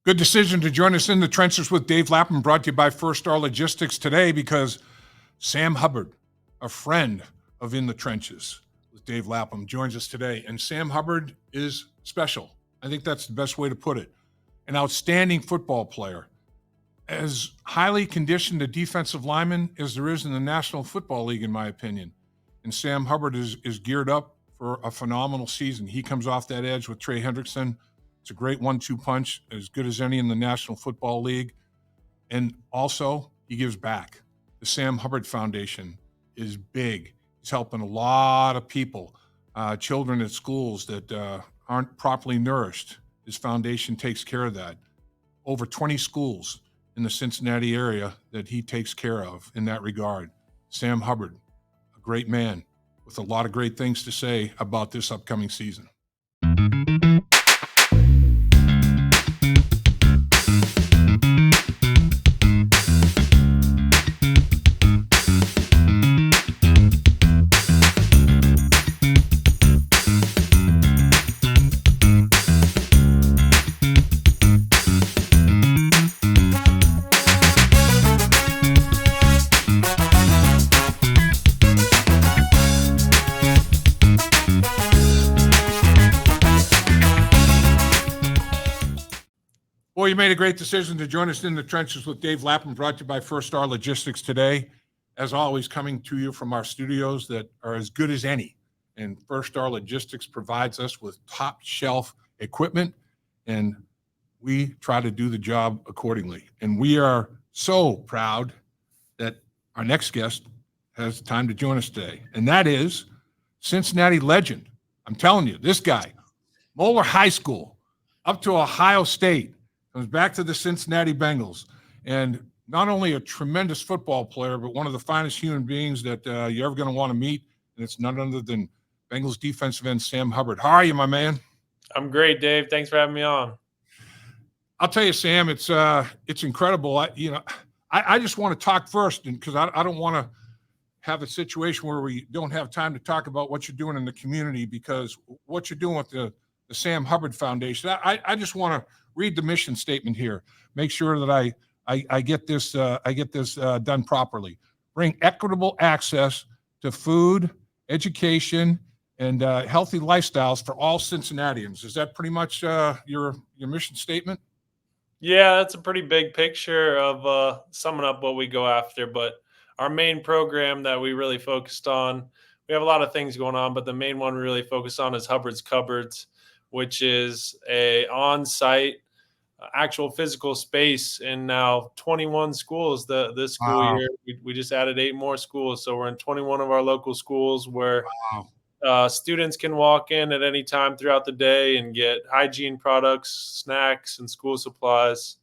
Good decision to join us in the trenches with Dave Lapham, brought to you by First Star Logistics today, because Sam Hubbard, a friend of In the Trenches with Dave Lapham, joins us today. And Sam Hubbard is special. I think that's the best way to put it. An outstanding football player, as highly conditioned a defensive lineman as there is in the National Football League, in my opinion. And Sam Hubbard is geared up for a phenomenal season. He comes off that edge with Trey Hendrickson. It's a great 1-2 punch, as good as any in the National Football League. And also, he gives back. The Sam Hubbard Foundation is big. He's helping a lot of people, children at schools that aren't properly nourished. His foundation takes care of that. Over 20 schools in the Cincinnati area that he takes care of in that regard. Sam Hubbard, a great man with a lot of great things to say about this upcoming season. Well, you made a great decision to join us in the trenches with Dave Lapham, brought to you by First Star Logistics today. As always, coming to you from our studios that are as good as any. And First Star Logistics provides us with top shelf equipment, and we try to do the job accordingly. And we are so proud that our next guest has time to join us today. And that is Cincinnati legend. I'm telling you, this guy, Moeller High School, up to Ohio State, comes back to the Cincinnati Bengals, and not only a tremendous football player, but one of the finest human beings that you're ever going to want to meet, and it's none other than Bengals defensive end Sam Hubbard. How are you, my man? I'm great, Dave. Thanks for having me on. I'll tell you, Sam, it's incredible. I just want to talk first, because I don't want to have a situation where we don't have time to talk about what you're doing in the community, because what you're doing with the Sam Hubbard Foundation, I just want to read the mission statement here. Make sure that I get this done properly. Bring equitable access to food, education, and healthy lifestyles for all Cincinnatians. Is that pretty much your mission statement? Yeah, that's a pretty big picture of summing up what we go after. But our main program that we really focused on, we have a lot of things going on, but the main one we really focus on is Hubbard's Cupboards, which is a on-site actual physical space in now 21 schools. This school year, we just added 8 more schools. So we're in 21 of our local schools where students can walk in at any time throughout the day and get hygiene products, snacks, and school supplies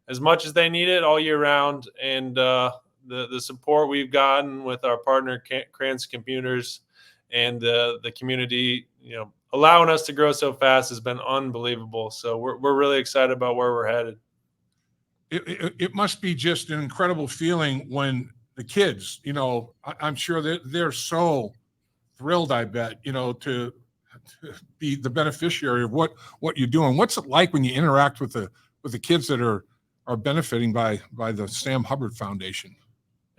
as much as they need it all year round. And the support we've gotten with our partner Cranston Computers and the community, allowing us to grow so fast has been unbelievable. So we're really excited about where we're headed. It must be just an incredible feeling when the kids, I'm sure they're so thrilled, I bet, to be the beneficiary of what you're doing. What's it like when you interact with the kids that are benefiting by the Sam Hubbard Foundation?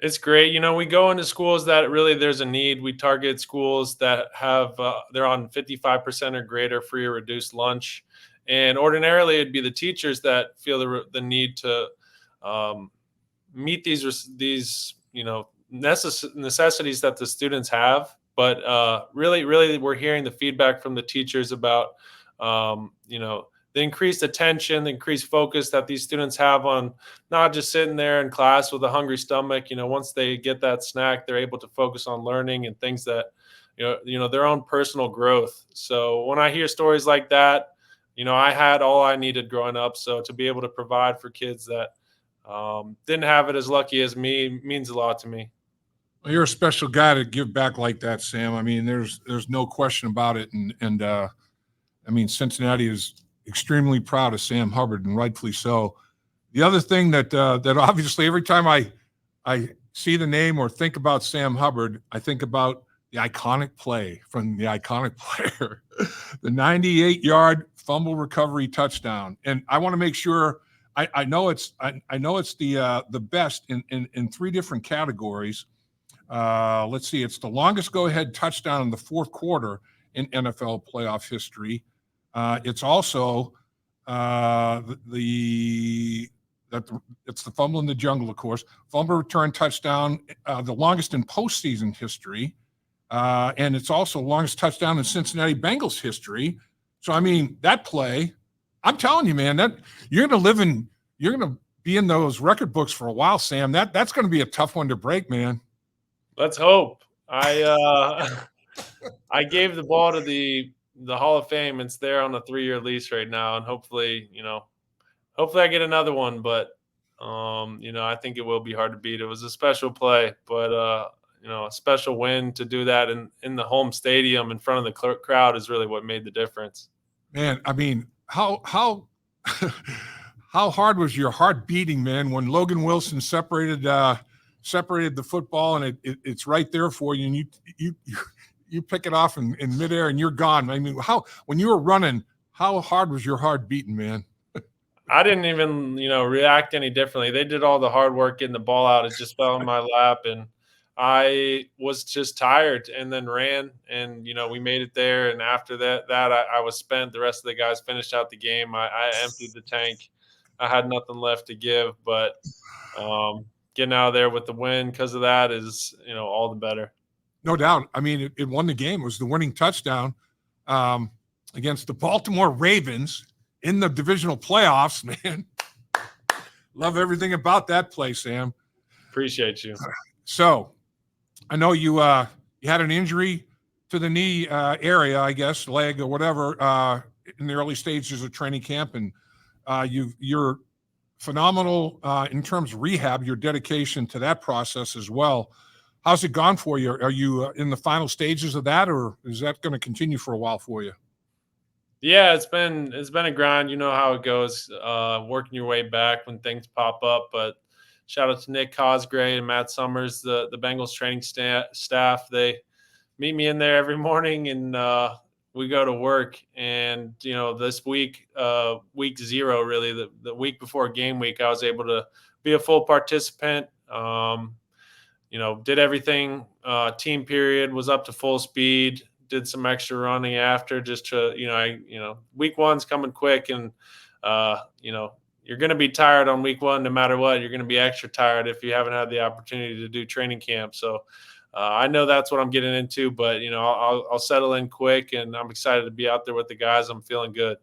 It's great. We go into schools that really there's a need. We target schools that have they're on 55% or greater free or reduced lunch. And ordinarily it'd be the teachers that feel the need to meet these necessities that the students have. But really we're hearing the feedback from the teachers about the increased attention, the increased focus that these students have on not just sitting there in class with a hungry stomach. Once they get that snack, they're able to focus on learning and things that, their own personal growth. So when I hear stories like that, I had all I needed growing up. So to be able to provide for kids that didn't have it as lucky as me means a lot to me. Well, you're a special guy to give back like that, Sam. I mean, there's no question about it. And I mean, Cincinnati is extremely proud of Sam Hubbard, and rightfully so. The other thing that obviously every time I see the name or think about Sam Hubbard, I think about the iconic play from the iconic player, the 98-yard fumble recovery touchdown. And I want to make sure I know it's the best in three different categories. Let's see, it's the longest go-ahead touchdown in the fourth quarter in NFL playoff history. It's also it's the fumble in the jungle, of course. Fumble return touchdown, the longest in postseason history, and it's also the longest touchdown in Cincinnati Bengals history. So, I mean, that play, I'm telling you, man, that you're going to be in those record books for a while, Sam. That's going to be a tough one to break, man. Let's hope. I gave the ball to the Hall of Fame. It's there on a 3-year lease right now, and hopefully I get another one. But I think it will be hard to beat. It was a special play, but a special win to do that in the home stadium in front of the crowd is really what made the difference. Man, I mean, how how hard was your heart beating, man, when Logan Wilson separated the football and it's right there for you, and you pick it off in midair and you're gone. I mean, when you were running, how hard was your heart beating, man? I didn't even, react any differently. They did all the hard work getting the ball out. It just fell in my lap, and I was just tired and then ran, and, we made it there. And after that I was spent. The rest of the guys finished out the game. I emptied the tank. I had nothing left to give, but getting out of there with the win because of that is, all the better. No doubt. I mean, it won the game. It was the winning touchdown against the Baltimore Ravens in the divisional playoffs, man. Love everything about that play, Sam. Appreciate you. So I know you had an injury to the knee area, I guess, leg or whatever, in the early stages of training camp. And you're phenomenal in terms of rehab, your dedication to that process as well. How's it gone for you? Are you in the final stages of that, or is that going to continue for a while for you? Yeah, it's been a grind. You know how it goes, working your way back when things pop up. But shout out to Nick Cosgray and Matt Summers, the Bengals training staff. They meet me in there every morning, and we go to work. And this week, week 0, really, the week before game week, I was able to be a full participant. Did everything. Team period was up to full speed. Did some extra running after, just to, week 1's coming quick, and, you're going to be tired on week 1, no matter what. You're going to be extra tired if you haven't had the opportunity to do training camp. So I know that's what I'm getting into, but, I'll settle in quick, and I'm excited to be out there with the guys. I'm feeling good.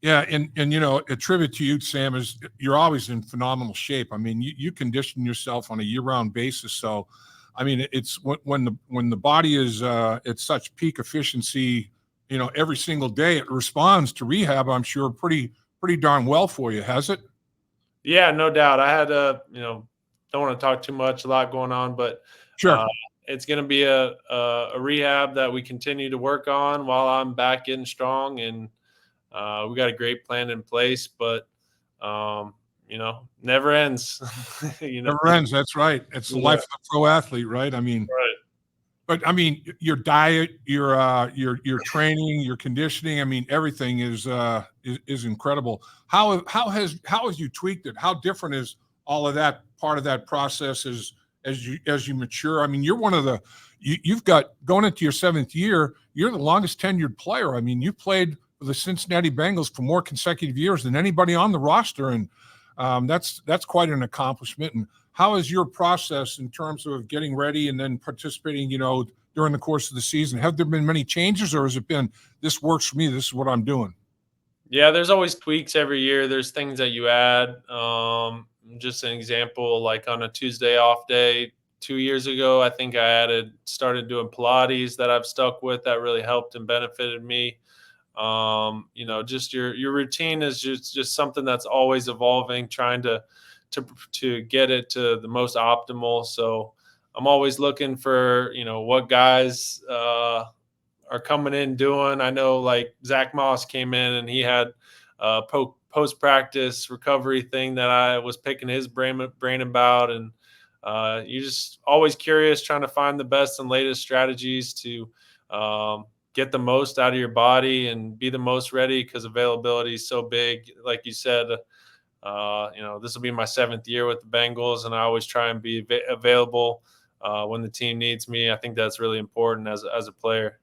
Yeah. And a tribute to you, Sam, is you're always in phenomenal shape. I mean, you condition yourself on a year-round basis. So, I mean, it's when the body is at such peak efficiency, every single day, it responds to rehab, I'm sure, pretty darn well for you, has it? Yeah, no doubt. I had don't want to talk too much, a lot going on, but Sure. It's going to be a rehab that we continue to work on while I'm back getting strong, and we got a great plan in place, but never ends. Never ends. That's right. It's the life of a pro athlete, right? I mean, right. But I mean, your diet, your training, your conditioning. I mean, everything is incredible. How have you tweaked it? How different is all of that part of that process as you mature? I mean, you're one of you've got, going into your 7th year, you're the longest tenured player. I mean, you played for the Cincinnati Bengals for more consecutive years than anybody on the roster, and that's quite an accomplishment. And how is your process in terms of getting ready and then participating, during the course of the season? Have there been many changes, or has it been, this works for me, this is what I'm doing? Yeah, there's always tweaks every year. There's things that you add. Just an example, like on a Tuesday off day 2 years ago, I think I started doing Pilates that I've stuck with, that really helped and benefited me. Just your routine is just something that's always evolving, trying to get it to the most optimal. So I'm always looking for, what guys are coming in doing. I know, like, Zach Moss came in and he had a post-practice recovery thing that I was picking his brain about. And you're just always curious, trying to find the best and latest strategies to get the most out of your body and be the most ready, because availability is so big. Like you said, This will be my 7th year with the Bengals, and I always try and be available when the team needs me. I think that's really important as a player.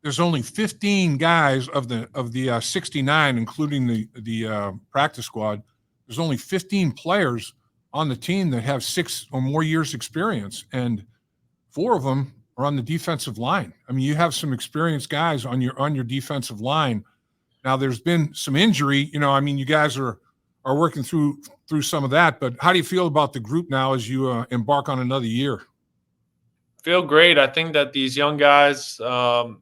There's only 15 guys of the 69, including the practice squad. There's only 15 players on the team that have 6 or more years experience, and 4 of them are on the defensive line. I mean, you have some experienced guys on your defensive line. Now, there's been some injury. I mean, you guys are working through some of that. But how do you feel about the group now as you embark on another year? Feel great. I think that these young guys, are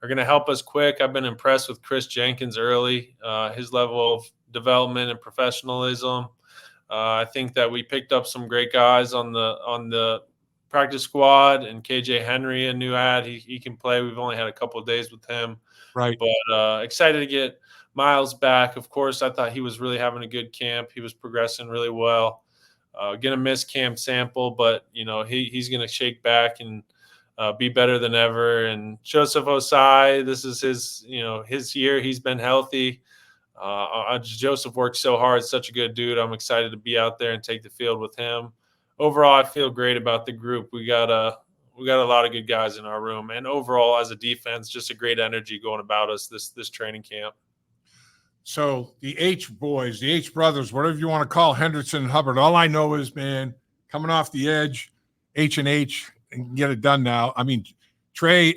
going to help us quick. I've been impressed with Chris Jenkins early, his level of development and professionalism. I think that we picked up some great guys on the practice squad, and KJ Henry, a new ad. He can play. We've only had a couple of days with him, Right. but excited to get Miles back. Of course, I thought he was really having a good camp. He was progressing really well. Gonna miss Camp Sample, but he's gonna shake back and be better than ever. And Joseph Osai, this is his year. He's been healthy. Joseph worked so hard, such a good dude. I'm excited to be out there and take the field with him. Overall, I feel great about the group. We got a lot of good guys in our room, and overall, as a defense, just a great energy going about us this training camp. So the H boys, the H brothers, whatever you want to call Hendrickson and Hubbard, all I know is, man, coming off the edge, H and get it done now. I mean, Trey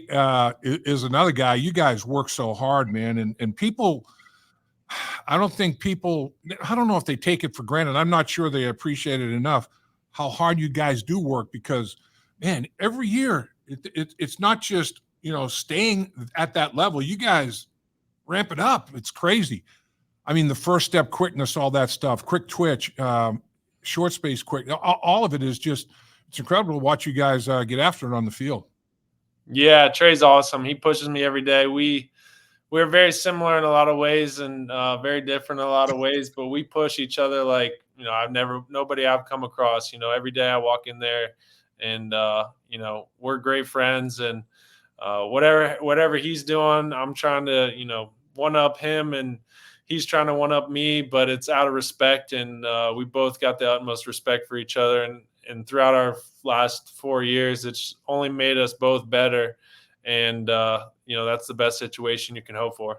is another guy. You guys work so hard, man, and people – I don't know if they take it for granted. I'm not sure they appreciate it enough how hard you guys do work, because, man, every year it's not just, staying at that level. You guys ramp it up. It's crazy. I mean, the first step quickness, all that stuff, quick twitch, short space quick, all of it is just, it's incredible to watch you guys get after it on the field. Yeah, Trey's awesome. He pushes me every day. We're very similar in a lot of ways, and very different in a lot of ways, but we push each other like, nobody I've come across. Every day I walk in there, and we're great friends, and whatever he's doing, I'm trying to one up him, and he's trying to one up me, but it's out of respect, and we both got the utmost respect for each other, and throughout our last 4 years, it's only made us both better. And, that's the best situation you can hope for.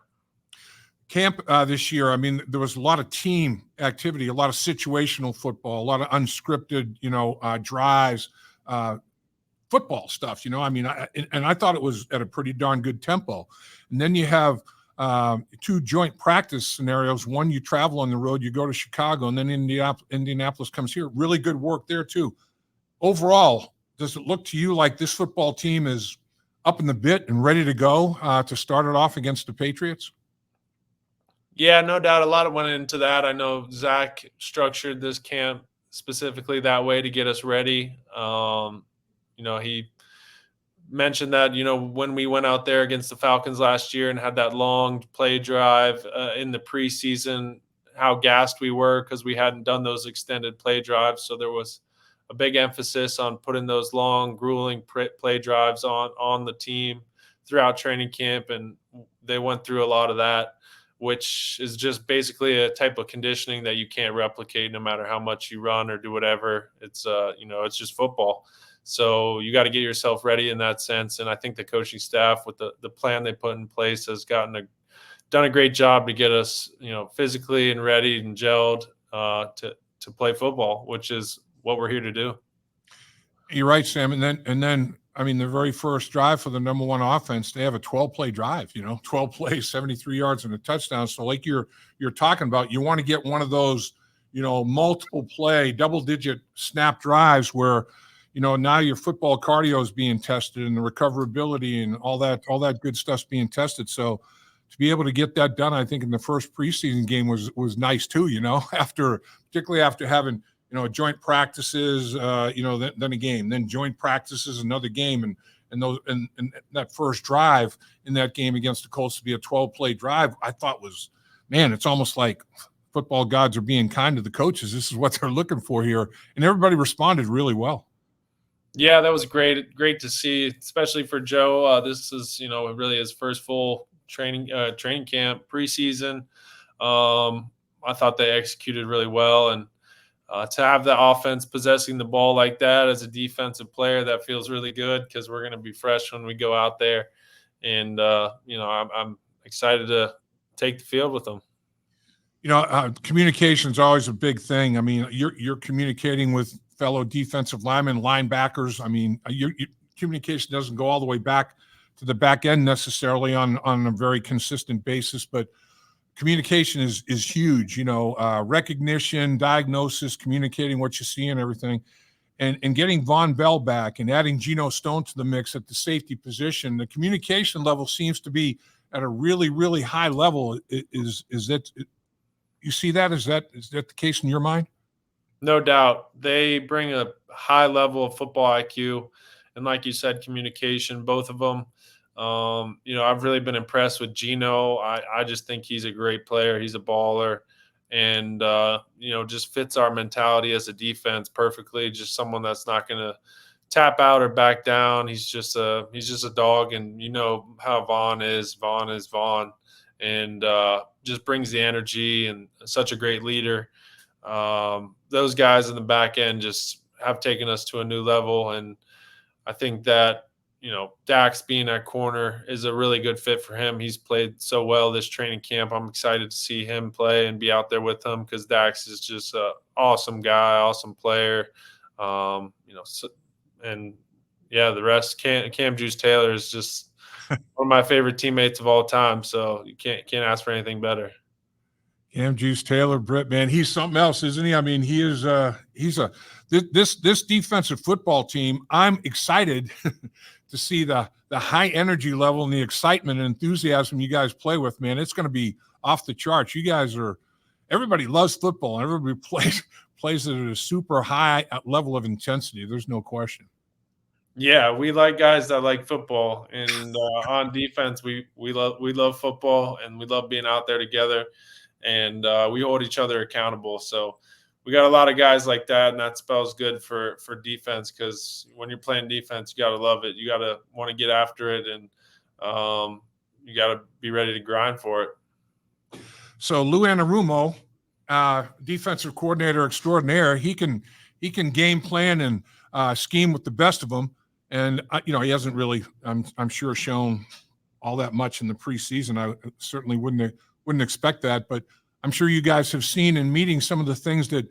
Camp this year, I mean, there was a lot of team activity, a lot of situational football, a lot of unscripted, drives, football stuff, I mean, I thought it was at a pretty darn good tempo. And then you have 2 joint practice scenarios. One, you travel on the road, you go to Chicago, and then Indianapolis comes here. Really good work there, too. Overall, does it look to you like this football team is up in the bit and ready to go to start it off against the Patriots? Yeah, no doubt. A lot went into that. I know Zach structured this camp specifically that way to get us ready. He mentioned that, when we went out there against the Falcons last year and had that long play drive in the preseason, how gassed we were because we hadn't done those extended play drives. So there was a big emphasis on putting those long, grueling play drives on the team throughout training camp, and they went through a lot of that, which is just basically a type of conditioning that you can't replicate no matter how much you run or do whatever. It's it's just football. So you got to get yourself ready in that sense, and I think the coaching staff, with the plan they put in place, has done a great job to get us physically and ready and gelled to play football, which is what we're here to do. You're right, Sam. And then, I mean, the very first drive for the number one offense, they have a 12-play drive, 12 plays, 73 yards and a touchdown. So like you're talking about, you want to get one of those, multiple play, double-digit snap drives where, now your football cardio is being tested and the recoverability and all that good stuff's being tested. So to be able to get that done, I think in the first preseason game was nice too, particularly after having – joint practices, then a game, then joint practices, another game. And that first drive in that game against the Colts to be a 12-play drive, I thought was, man, it's almost like football gods are being kind to the coaches. This is what they're looking for here. And everybody responded really well. Yeah, that was great to see, especially for Joe. This is, really his first full training camp preseason. I thought they executed really well, and to have the offense possessing the ball like that as a defensive player, that feels really good because we're going to be fresh when we go out there. And, I'm excited to take the field with them. Communication is always a big thing. I mean, you're communicating with fellow defensive linemen, linebackers. I mean, your communication doesn't go all the way back to the back end necessarily on a very consistent basis, but communication is huge. Recognition, diagnosis, communicating what you see and everything, and getting Von Bell back and adding Geno Stone to the mix at the safety position. The communication level seems to be at a really, really high level. Is that you see that? Is that the case in your mind? No doubt. They bring a high level of football IQ. And like you said, communication, both of them. I've really been impressed with Geno. I just think he's a great player. He's a baller and, just fits our mentality as a defense perfectly. Just someone that's not going to tap out or back down. He's just a dog. And you know how Vaughn is. Vaughn is Vaughn. And just brings the energy and such a great leader. Those guys in the back end just have taken us to a new level. And I think that, Dax being at corner is a really good fit for him. He's played so well this training camp. I'm excited to see him play and be out there with him because Dax is just an awesome guy, awesome player. The rest, Cam Juice Taylor is just one of my favorite teammates of all time. So you can't ask for anything better. Cam Juice Taylor, Britt, man, he's something else, isn't he? I mean, he is. This defensive football team. I'm excited to see the high energy level and the excitement and enthusiasm you guys play with. Man, it's going to be off the charts. You guys are. Everybody loves football, and everybody plays it at a super high level of intensity. There's no question. Yeah, we like guys that like football, and on defense, we love football, and we love being out there together, and we hold each other accountable. So we got a lot of guys like that, and that spells good for defense because when you're playing defense, you got to love it. You got to want to get after it, and you got to be ready to grind for it. So Lou Anarumo, defensive coordinator extraordinaire, he can game plan and scheme with the best of them. And he hasn't really, I'm sure, shown all that much in the preseason. I certainly wouldn't expect that, but I'm sure you guys have seen in meeting some of the things that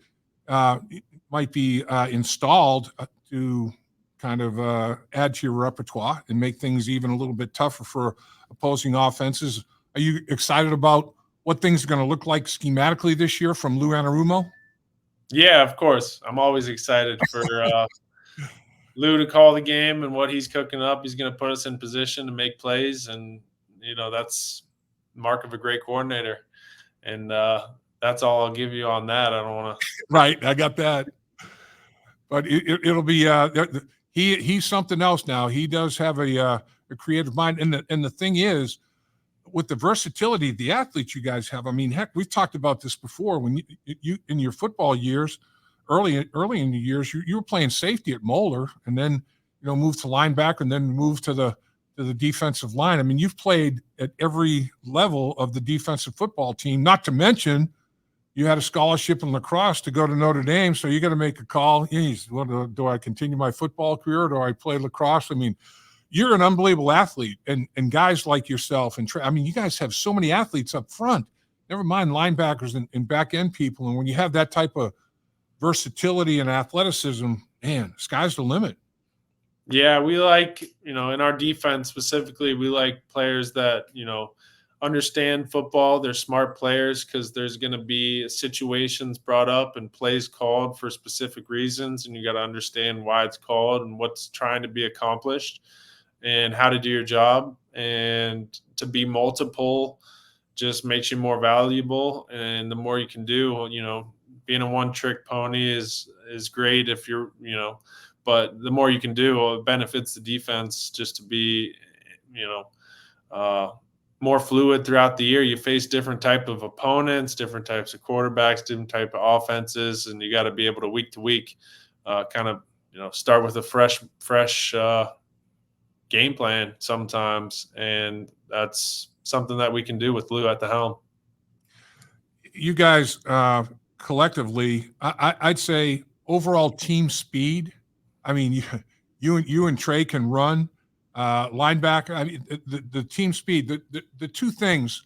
might be installed to kind of add to your repertoire and make things even a little bit tougher for opposing offenses. Are you excited about what things are going to look like schematically this year from Lou Anarumo? Yeah, of course. I'm always excited for Lou to call the game and what he's cooking up. He's going to put us in position to make plays, and that's mark of a great coordinator. And that's all I'll give you on that. I don't want to. Right, I got that. But it'll be he's something else now. He does have a creative mind, and the thing is, with the versatility of the athletes you guys have. I mean, heck, we've talked about this before. When you in your football years. Early in the years, you were playing safety at Moeller, and then moved to linebacker, and then moved to the defensive line. I mean, you've played at every level of the defensive football team. Not to mention, you had a scholarship in lacrosse to go to Notre Dame, so you got to make a call. Do I continue my football career, or do I play lacrosse? I mean, you're an unbelievable athlete, and guys like yourself, and you guys have so many athletes up front. Never mind linebackers and back end people, and when you have that type of versatility and athleticism, man, sky's the limit. Yeah, we like, in our defense specifically, we like players that, understand football. They're smart players because there's going to be situations brought up and plays called for specific reasons. And you got to understand why it's called and what's trying to be accomplished and how to do your job. And to be multiple just makes you more valuable. And the more you can do, being a one-trick pony is great if you're, but the more you can do, it benefits the defense just to be, more fluid throughout the year. You face different type of opponents, different types of quarterbacks, different type of offenses, and you got to be able to week to week kind of, start with a fresh game plan sometimes. And that's something that we can do with Lou at the helm. you guys collectively, I'd say overall team speed. I mean, you and Trey can run linebacker. I mean, the team speed. The two things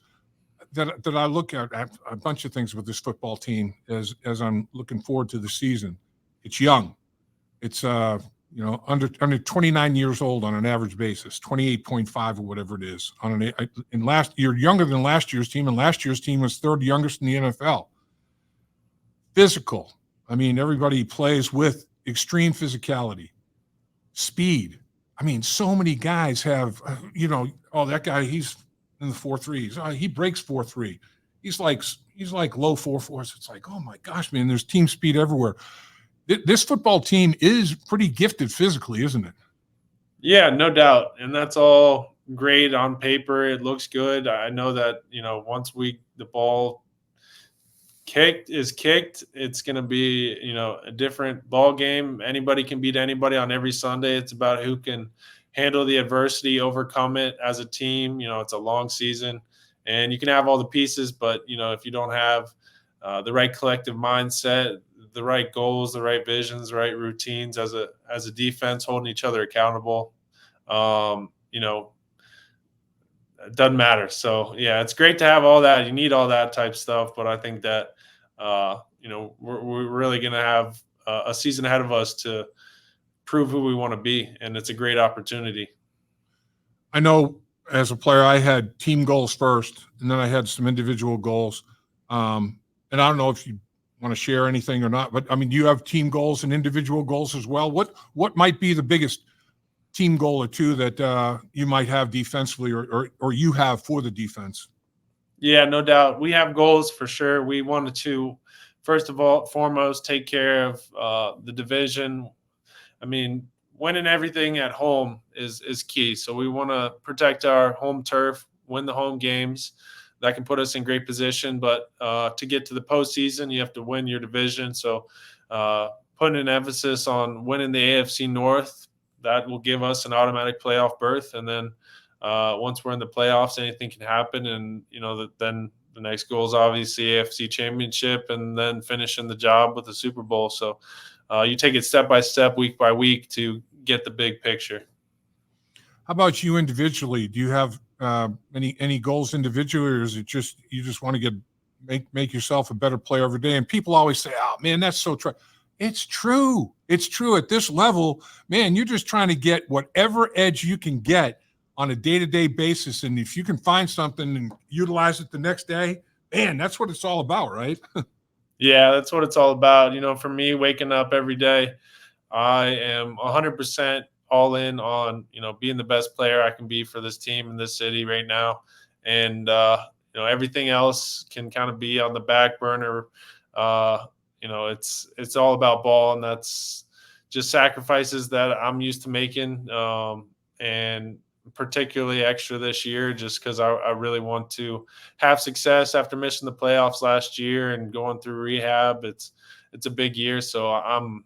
that I look at a bunch of things with this football team as I'm looking forward to the season. It's young. It's under 29 years old on an average basis, 28.5 or whatever it is. You're younger than last year's team, and last year's team was third youngest in the NFL. Physical. I mean, everybody plays with extreme physicality, speed. I mean, so many guys have, that guy, he's in the 4.3s. He breaks 4.3. He's like low 4.4s. It's like, oh my gosh, man, there's team speed everywhere. This football team is pretty gifted physically, isn't it? Yeah, no doubt. And that's all great on paper. It looks good. I know that, once the ball is kicked, it's going to be, a different ball game. Anybody can beat anybody on every Sunday. It's about who can handle the adversity, overcome it as a team. It's a long season and you can have all the pieces, but, if you don't have the right collective mindset, the right goals, the right visions, the right routines as a defense, holding each other accountable, it doesn't matter. So yeah, it's great to have all that. You need all that type stuff, but I think that we're really going to have a season ahead of us to prove who we want to be, and it's a great opportunity. I know as a player, I had team goals first, and then I had some individual goals. And I don't know if you want to share anything or not, but I mean, do you have team goals and individual goals as well? What might be the biggest team goal or two that you might have defensively or you have for the defense? Yeah, no doubt. We have goals for sure. We wanted to, first of all, foremost, take care of the division. I mean, winning everything at home is key. So we want to protect our home turf, win the home games. That can put us in great position. But to get to the postseason, you have to win your division. So putting an emphasis on winning the AFC North, that will give us an automatic playoff berth. And then once we're in the playoffs, anything can happen. And, then the next goal is obviously AFC Championship and then finishing the job with the Super Bowl. So you take it step by step, week by week to get the big picture. How about you individually? Do you have any goals individually, or is it just you just want to make yourself a better player every day? And people always say, "Oh man, that's so true." It's true. It's true at this level, man. You're just trying to get whatever edge you can get on a day-to-day basis, and if you can find something and utilize it the next day, man, that's what it's all about, right? Yeah, that's what it's all about. For me, waking up every day, I am 100% all in on, being the best player I can be for this team in this city right now. And, everything else can kind of be on the back burner. It's all about ball, and that's just sacrifices that I'm used to making. And particularly extra this year just because I really want to have success after missing the playoffs last year and going through rehab. It's a big year. So I'm,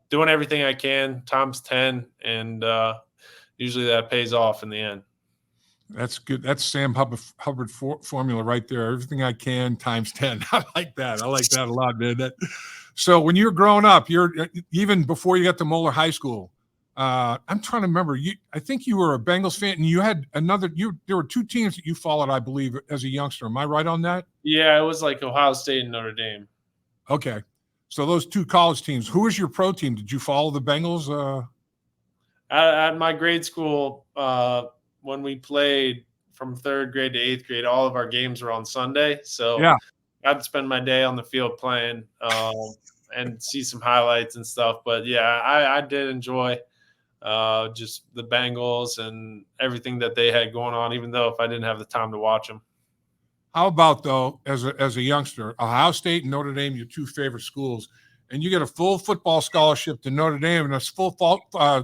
doing everything I can times 10, and usually that pays off in the end. That's good. That's Sam Hubbard formula right there. Everything I can times 10. I like that. I like that a lot, man. So when you were growing up, even before you got to Moeller High School, I'm trying to remember. I think you were a Bengals fan, and you had there were two teams that you followed, I believe, as a youngster. Am I right on that? Yeah, it was like Ohio State and Notre Dame. Okay, so those two college teams. Who was your pro team? Did you follow the Bengals? At my grade school, when we played from 3rd grade to 8th grade, all of our games were on Sunday. So yeah, I'd spend my day on the field playing and see some highlights and stuff. But yeah, I did enjoy just the Bengals and everything that they had going on, even though if I didn't have the time to watch them. How about, though, as a youngster, Ohio State and Notre Dame, your two favorite schools, and you get a full football scholarship to Notre Dame and a full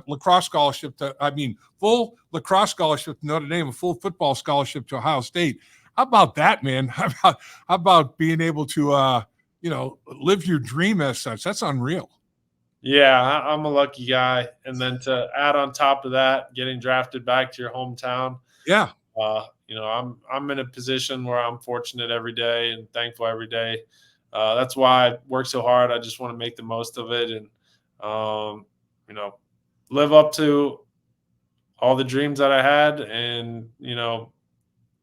lacrosse scholarship full lacrosse scholarship to Notre Dame, a full football scholarship to Ohio State. How about that, man? How about being able to, live your dream as such? That's unreal. Yeah, I'm a lucky guy. And then to add on top of that, getting drafted back to your hometown. Yeah. I'm in a position where I'm fortunate every day and thankful every day. That's why I work so hard. I just want to make the most of it and, live up to all the dreams that I had and,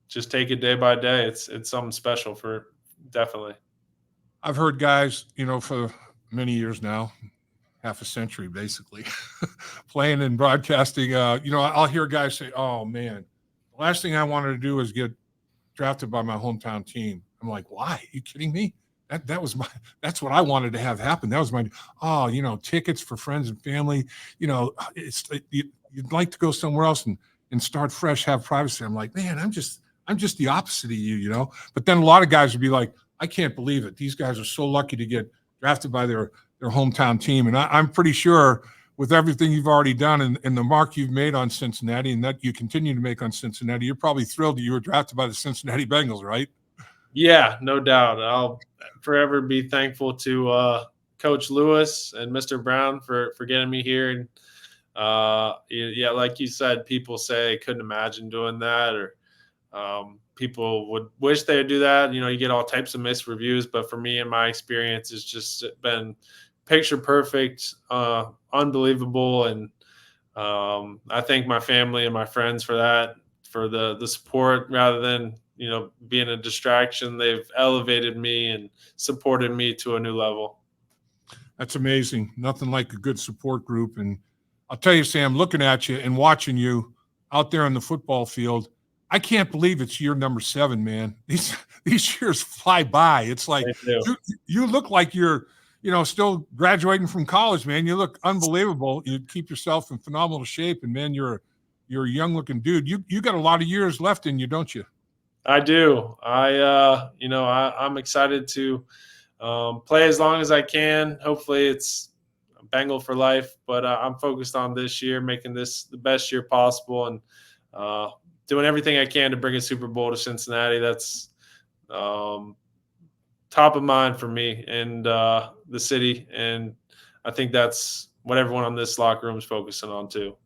just take it day by day. It's something special for definitely. I've heard guys, for many years now, half a century basically, playing and broadcasting. I'll hear guys say, "Oh man, the last thing I wanted to do is get drafted by my hometown team." I'm like, "Why? Are you kidding me? That's what I wanted to have happen. That was my tickets for friends and family. You'd like to go somewhere else and start fresh, have privacy." I'm like, "Man, I'm just the opposite of you. But then a lot of guys would be like, "I can't believe it. These guys are so lucky to get drafted by their hometown team." And I'm pretty sure with everything you've already done and the mark you've made on Cincinnati and that you continue to make on Cincinnati, you're probably thrilled that you were drafted by the Cincinnati Bengals, right? Yeah, no doubt. I'll forever be thankful to Coach Lewis and Mr. Brown for getting me here. And like you said, people say couldn't imagine doing that, or people would wish they would do that. You get all types of mixed reviews, but for me, in my experience, it's just been picture perfect, unbelievable. And I thank my family and my friends for that, for the support rather than, being a distraction. They've elevated me and supported me to a new level. That's amazing. Nothing like a good support group. And I'll tell you, Sam, looking at you and watching you out there on the football field, I can't believe it's year number 7, man. These years fly by. It's like you look like you're, still graduating from college, man. You look unbelievable. You keep yourself in phenomenal shape, and man, you're a young looking dude. You got a lot of years left in you, don't you? I do. I'm excited to play as long as I can. Hopefully it's Bengal for life, but I'm focused on this year, making this the best year possible, and doing everything I can to bring a Super Bowl to Cincinnati. That's top of mind for me and the city. And I think that's what everyone on this locker room is focusing on too.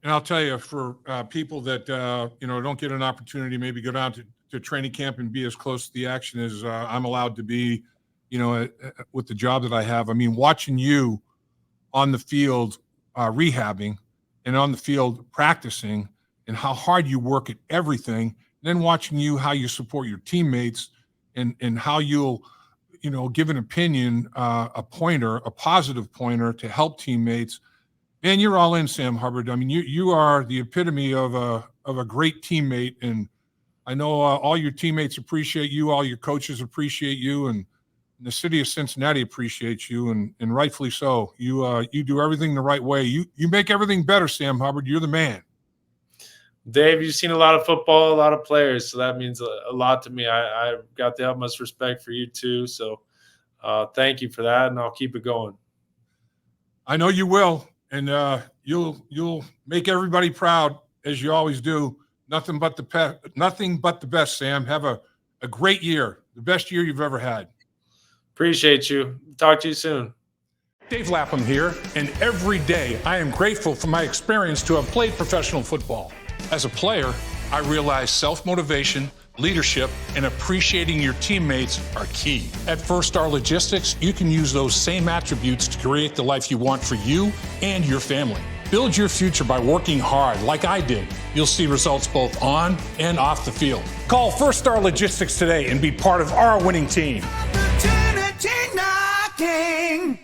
And I'll tell you, for people that, don't get an opportunity, maybe go down to training camp and be as close to the action as I'm allowed to be, with the job that I have. I mean, watching you on the field rehabbing and on the field practicing and how hard you work at everything, and then watching you, how you support your teammates and how you'll, give an opinion, a positive pointer to help teammates. Man, you're all in, Sam Hubbard. I mean, you are the epitome of a great teammate, and I know all your teammates appreciate you, all your coaches appreciate you, and the city of Cincinnati appreciates you, and rightfully so. You do everything the right way. You make everything better, Sam Hubbard. You're the man. Dave, you've seen a lot of football, a lot of players, so that means a lot to me. I've got the utmost respect for you too. So thank you for that, and I'll keep it going. I know you will. And you'll make everybody proud, as you always do. Nothing but the best, Sam. Have a great year, the best year you've ever had. Appreciate you. Talk to you soon. Dave Lapham here, and every day I am grateful for my experience to have played professional football. As a player, I realize self-motivation, leadership, and appreciating your teammates are key. At First Star Logistics, you can use those same attributes to create the life you want for you and your family. Build your future by working hard like I did. You'll see results both on and off the field. Call First Star Logistics today and be part of our winning team. Opportunity knocking.